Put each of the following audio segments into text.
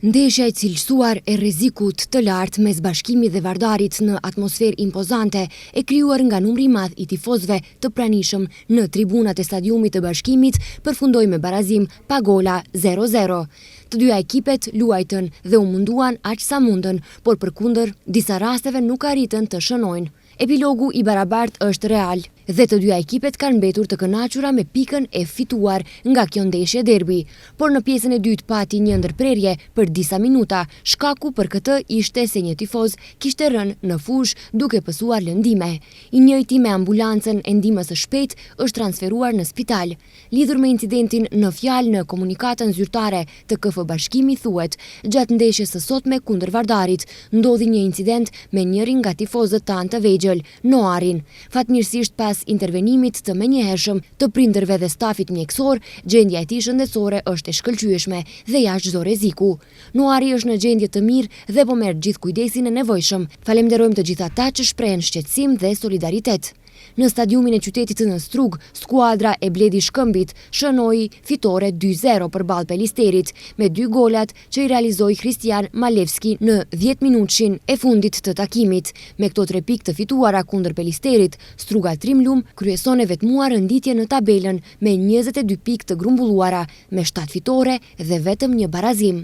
Ndeshja e cilësuar e rrezikut të lartë mes Bashkimit dhe Vardarit në atmosferë impozante e krijuar nga numri i madh i tifozëve të pranishëm në tribunat e stadiumit të Bashkimit përfundoi me barazim pa gola 0-0. Të dyja ekipet luajtën dhe u munduan aq sa mundën, por përkundër disa rasteve nuk arritën të shënojnë. Epilogu i barabartë është real dhe të dyja ekipet kanë mbetur të kënaqura me pikën e fituar nga kjo ndeshje derbi, por në pjesën e dytë pati një ndërprerje për disa minuta. Shkaku për këtë ishte se një tifoz kishte rënë në fushë duke pësuar lëndime. I njëjti me ambulancën e ndihmës së shpejtë është transferuar në spital. Lidhur me incidentin në fjalë në komunikatën zyrtare të KF Bashkimi thuhet, gjatë ndeshjes së sotme kundër Vardarit ndodhi një incident me njërin nga tifozët tanë të vegjël, Noarin. Fatmirësisht pas intervenimit të menjëhershëm të prindërve dhe stafit mjekësor, gjendja e tij shëndetësore është e shkëlqyeshme dhe jashtë çdo rreziku. Noari është në gjendje të mirë dhe po merr gjithë kujdesin e nevojshëm. Falenderojmë të gjithë ata që shprehen shqetësim dhe solidaritet. Në stadiumin e qytetit në Strug, skuadra e Bledi Shkëmbit shënoi fitore 2-0 përballë Pelisterit, me 2 golat që i realizoi Kristian Malevski në 10 minutshin e fundit të takimit. Me këto 3 pikë të fituara kundër Pelisterit, Struga Trimlum kryeson e vetmuar renditje në tabelën me 22 pikë të grumbulluara, me 7 fitore dhe vetëm një barazim.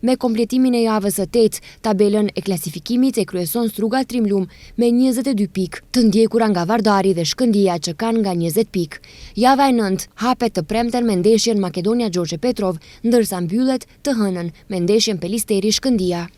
Me kompletimin e javës së 8, tabelën e klasifikimit e kryeson Struga Trimlum me 22 pikë, të ndjekura nga Vardari dhe Shkëndia që kanë nga 20 pikë. Java e 9 hapet të premten me ndeshjen Makedonia Gjorgje Petrov, ndërsa mbyllet të hënën me ndeshjen Pelisteri Shkëndia.